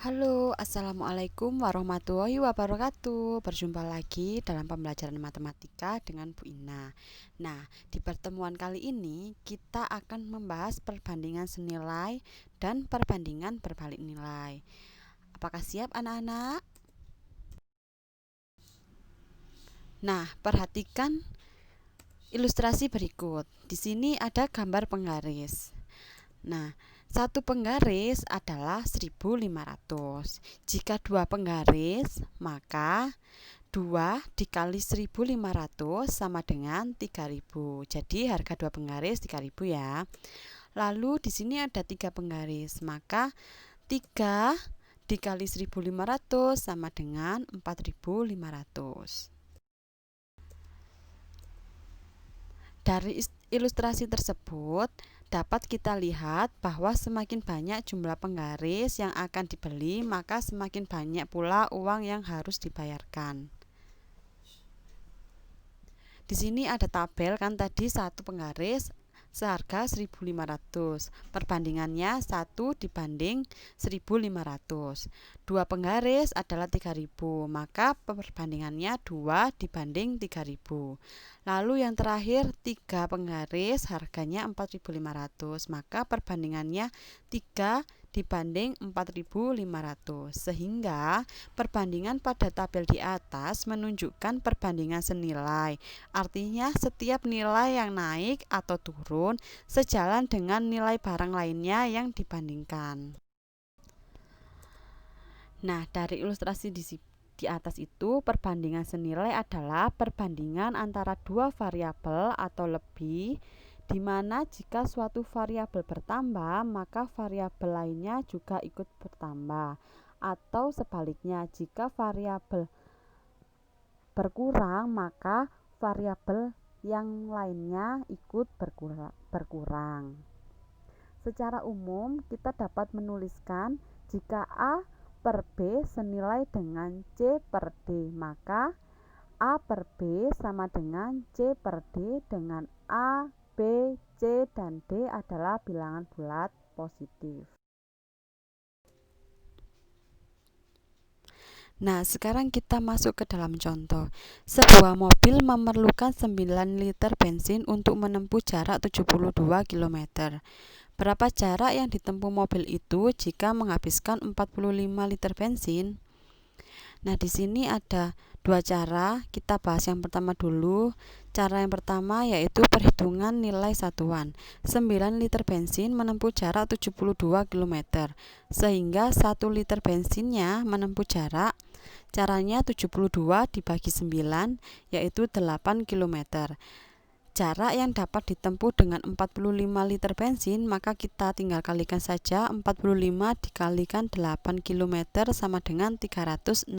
Halo, Assalamualaikum warahmatullahi wabarakatuh. Berjumpa lagi dalam pembelajaran matematika dengan Bu Ina. Nah, di pertemuan kali ini kita akan membahas perbandingan senilai dan perbandingan berbalik nilai. Apakah siap anak-anak? Nah, perhatikan ilustrasi berikut. Di sini ada gambar penggaris. Nah, satu penggaris adalah 1.500. Jika dua penggaris, maka 2 dikali 1.500 sama dengan 3.000. Jadi harga dua penggaris 3.000 ya. Lalu di sini ada 3 penggaris, maka 3 dikali 1.500 sama dengan 4.500. Dari ilustrasi tersebut dapat kita lihat bahwa semakin banyak jumlah penggaris yang akan dibeli, maka semakin banyak pula uang yang harus dibayarkan. Di sini ada tabel kan tadi satu penggaris seharga 1.500. Perbandingannya 1 dibanding 1.500. Dua penggaris adalah 3.000, maka perbandingannya 2 dibanding 3.000. Lalu yang terakhir 3 penggaris harganya 4.500, maka perbandingannya 3 dibanding 4.500, sehingga perbandingan pada tabel di atas menunjukkan perbandingan senilai. Artinya setiap nilai yang naik atau turun sejalan dengan nilai barang lainnya yang dibandingkan. Nah, dari ilustrasi di atas itu, perbandingan senilai adalah perbandingan antara dua variabel atau lebih, di mana jika suatu variabel bertambah, maka variabel lainnya juga ikut bertambah. Atau sebaliknya, jika variabel berkurang, maka variabel yang lainnya ikut berkurang. Secara umum, kita dapat menuliskan jika A per B senilai dengan C per D, maka A per B sama dengan C per D, dengan A, B, C, dan D adalah bilangan bulat positif. Nah, sekarang kita masuk ke dalam contoh. Sebuah mobil memerlukan 9 liter bensin untuk menempuh jarak 72 km. Berapa jarak yang ditempuh mobil itu jika menghabiskan 45 liter bensin? Nah, di sini ada dua cara. Kita bahas yang pertama dulu. Cara yang pertama yaitu perhitungan nilai satuan. 9 liter bensin menempuh jarak 72 km. Sehingga 1 liter bensinnya menempuh jarak, caranya 72 dibagi 9 yaitu 8 km. Jarak yang dapat ditempuh dengan 45 liter bensin, maka kita tinggal kalikan saja. 45 dikalikan 8 km sama dengan 360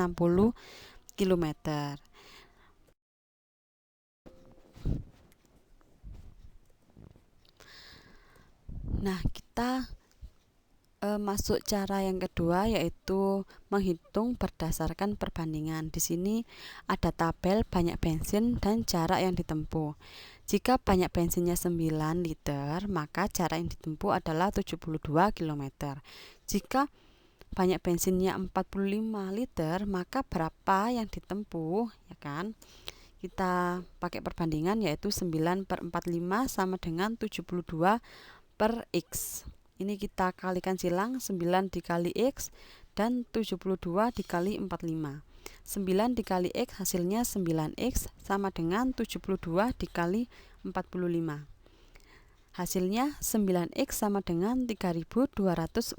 km. Nah, kita masuk cara yang kedua yaitu menghitung berdasarkan perbandingan. Di sini ada tabel banyak bensin dan jarak yang ditempuh. Jika banyak bensinnya 9 liter, maka jarak yang ditempuh adalah 72 km. Jika banyak bensinnya 45 liter, maka berapa yang ditempuh, ya kan? Kita pakai perbandingan yaitu 9 per 45 sama dengan 72 per X. Ini kita kalikan silang, 9 dikali X dan 72 dikali 45. 9 dikali X hasilnya 9X sama dengan 72 dikali 45. Hasilnya 9X sama dengan 3240.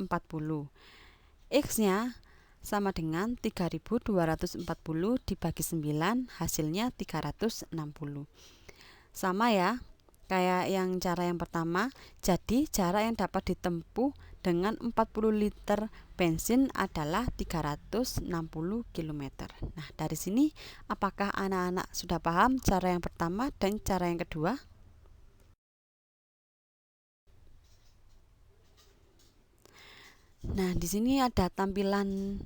X-nya sama dengan 3240 dibagi 9, hasilnya 360. Sama ya, kayak yang cara yang pertama. Jadi jarak yang dapat ditempuh dengan 40 liter bensin adalah 360 km. Nah, dari sini apakah anak-anak sudah paham cara yang pertama dan cara yang kedua? Nah, di sini ada tampilan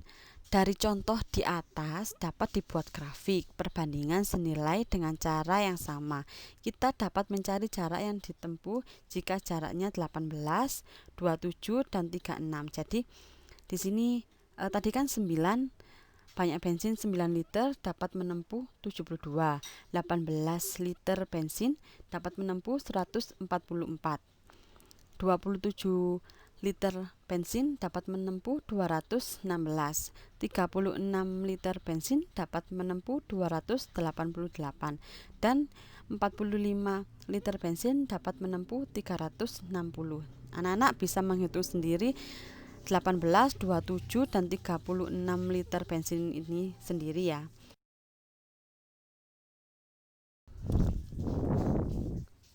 dari contoh di atas. Dapat dibuat grafik perbandingan senilai dengan cara yang sama. Kita dapat mencari jarak yang ditempuh jika jaraknya 18, 27, dan 36. Jadi di sini Tadi kan 9, banyak bensin 9 liter dapat menempuh 72. 18 liter bensin dapat menempuh 144. 27 liter bensin dapat menempuh 216. 36 liter bensin dapat menempuh 288. Dan 45 liter bensin dapat menempuh 360. Anak-anak bisa menghitung sendiri 18, 27, dan 36 liter bensin ini sendiri ya.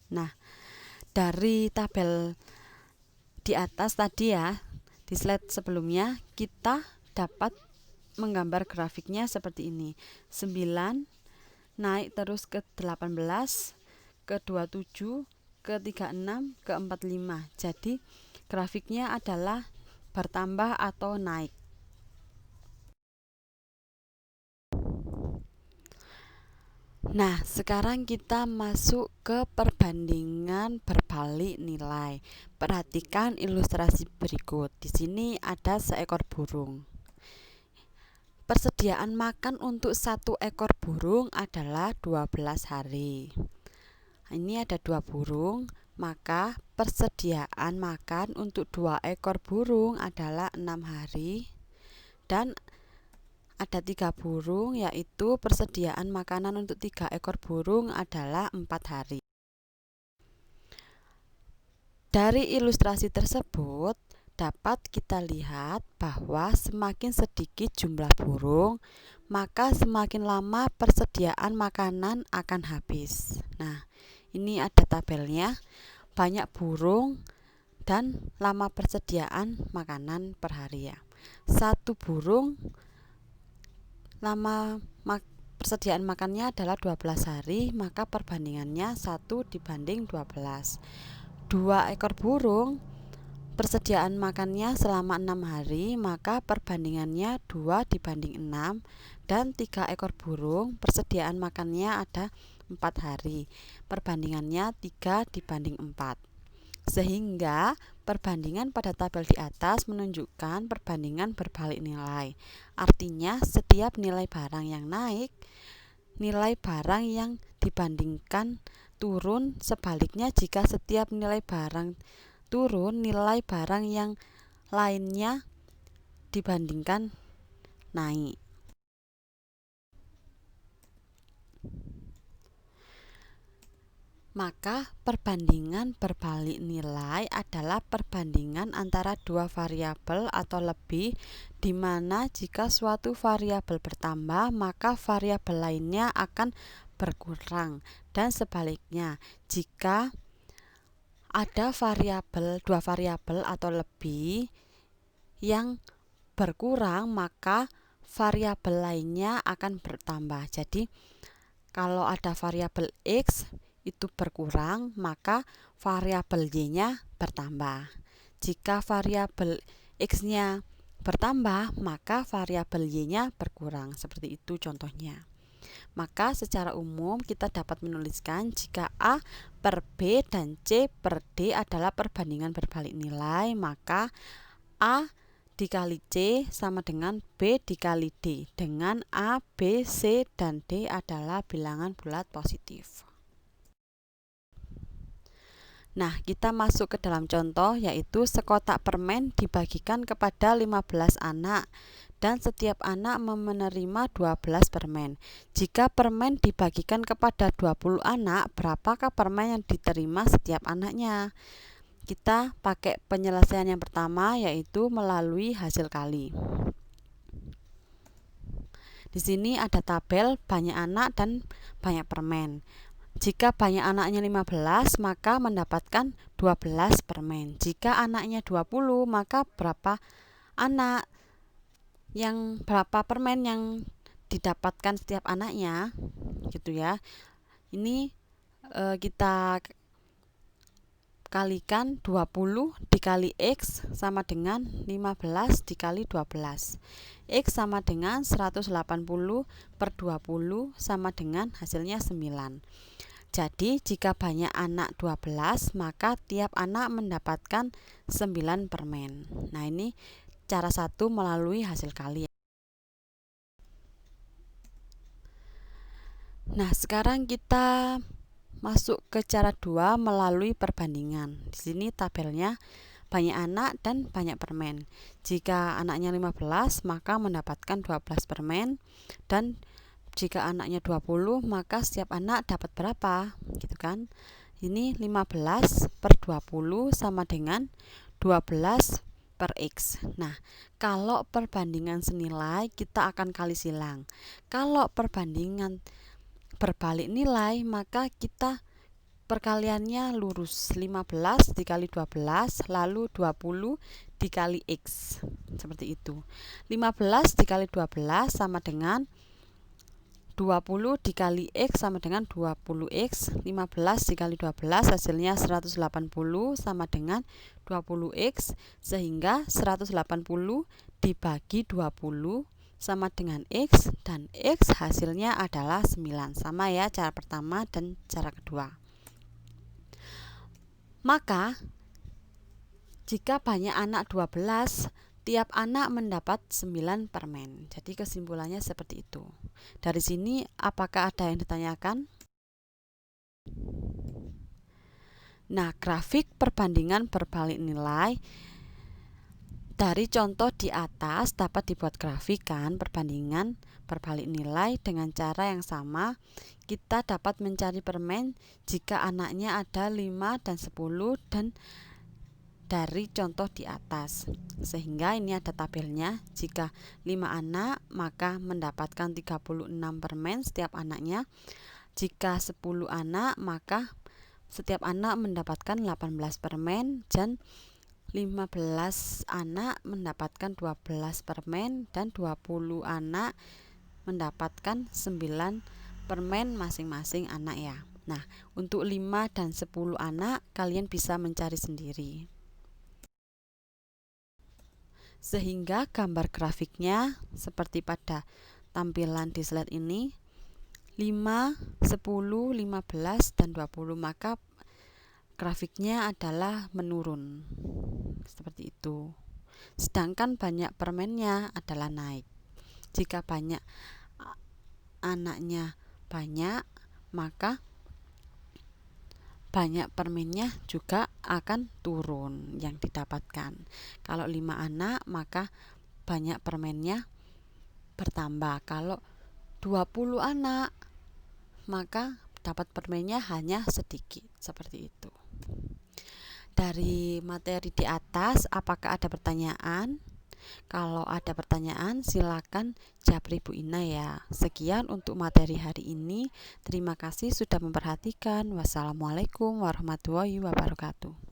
Nah, dari tabel di atas tadi ya, di slide sebelumnya kita dapat menggambar grafiknya seperti ini. 9 naik terus ke 18, ke 27, ke 36, ke 45. Jadi grafiknya adalah bertambah atau naik. Nah, sekarang kita masuk ke perbandingan berbalik nilai. Perhatikan ilustrasi berikut. Di sini ada seekor burung. Persediaan makan untuk satu ekor burung adalah 12 hari. Ini ada 2 burung, maka persediaan makan untuk 2 ekor burung adalah 6 hari. Dan ada 3 burung, yaitu persediaan makanan untuk 3 ekor burung adalah 4 hari. Dari ilustrasi tersebut dapat kita lihat bahwa semakin sedikit jumlah burung, maka semakin lama persediaan makanan akan habis. Nah, ini ada tabelnya, banyak burung dan lama persediaan makanan per hari ya. Satu burung lama persediaan makannya adalah 12 hari, maka perbandingannya 1 dibanding 12. 2 ekor burung persediaan makannya selama 6 hari, maka perbandingannya 2 dibanding 6. Dan 3 ekor burung persediaan makannya ada 4 hari, perbandingannya 3 dibanding 4. Sehingga perbandingan pada tabel di atas menunjukkan perbandingan berbalik nilai. Artinya setiap nilai barang yang naik, nilai barang yang dibandingkan turun. Sebaliknya, jika setiap nilai barang turun, nilai barang yang lainnya dibandingkan naik. Maka perbandingan berbalik nilai adalah perbandingan antara 2 variabel atau lebih, di mana jika suatu variabel bertambah, maka variabel lainnya akan berkurang. Dan sebaliknya, jika ada 2 variabel atau lebih yang berkurang, maka variabel lainnya akan bertambah. Jadi kalau ada variabel X itu berkurang, maka variabel Y-nya bertambah. Jika variabel X-nya bertambah, maka variabel Y-nya berkurang. Seperti itu contohnya. Maka secara umum kita dapat menuliskan jika A per B dan C per D adalah perbandingan berbalik nilai, maka A dikali C sama dengan B dikali D, dengan A, B, C, dan D adalah bilangan bulat positif. Nah, kita masuk ke dalam contoh, yaitu sekotak permen dibagikan kepada 15 anak dan setiap anak menerima 12 permen. Jika permen dibagikan kepada 20 anak, berapakah permen yang diterima setiap anaknya? Kita pakai penyelesaian yang pertama, yaitu melalui hasil kali. Di sini ada tabel banyak anak dan banyak permen. Jika banyak anaknya 15, maka mendapatkan 12 permen. Jika anaknya 20, maka berapa permen yang didapatkan setiap anaknya, gitu ya. Ini kita kalikan 20 dikali X sama dengan 15 dikali 12. X sama dengan 180 per 20 sama dengan hasilnya 9. Jadi jika banyak anak 12, maka tiap anak mendapatkan 9 permen. Nah, ini cara 1 melalui hasil kali. Nah, sekarang kita masuk ke cara 2 melalui perbandingan. Di sini tabelnya banyak anak dan banyak permen. Jika anaknya 15, maka mendapatkan 12 permen, dan jika anaknya 20, maka setiap anak dapat berapa? Gitu kan? Ini 15 per 20 sama dengan 12 per X. Nah, kalau perbandingan senilai, kita akan kali silang. Kalau perbandingan berbalik nilai, maka kita perkaliannya lurus, 15 dikali 12 lalu 20 dikali X, seperti itu. 15 dikali 12 sama dengan 20 dikali X sama dengan 20X. 15 dikali 12 hasilnya 180 sama dengan 20X, sehingga 180 dibagi 20 sama dengan X, dan X hasilnya adalah 9. Sama ya cara pertama dan cara kedua. Maka jika banyak anak 12, tiap anak mendapat 9 permen. Jadi kesimpulannya seperti itu. Dari sini apakah ada yang ditanyakan? Nah, grafik perbandingan berbalik nilai dari contoh di atas dapat dibuat grafik kan, perbandingan berbalik nilai dengan cara yang sama. Kita dapat mencari permen jika anaknya ada 5 dan 10 dan dari contoh di atas. Sehingga ini ada tabelnya. Jika 5 anak maka mendapatkan 36 permen setiap anaknya. Jika 10 anak maka setiap anak mendapatkan 18 permen, dan 15 anak mendapatkan 12 permen, dan 20 anak mendapatkan 9 permen masing-masing anak ya. Nah, untuk 5 dan 10 anak kalian bisa mencari sendiri. Sehingga gambar grafiknya seperti pada tampilan di slide ini, 5, 10, 15, dan 20, maka grafiknya adalah menurun seperti itu. Sedangkan banyak permennya adalah naik. Jika banyak anaknya banyak, maka banyak permennya juga akan turun yang didapatkan. Kalau 5 anak maka banyak permennya bertambah. Kalau 20 anak maka dapat permennya hanya sedikit, seperti itu. Dari materi di atas, apakah ada pertanyaan? Kalau ada pertanyaan, silakan japri Bu Ina ya. Sekian untuk materi hari ini. Terima kasih sudah memperhatikan. Wassalamualaikum warahmatullahi wabarakatuh.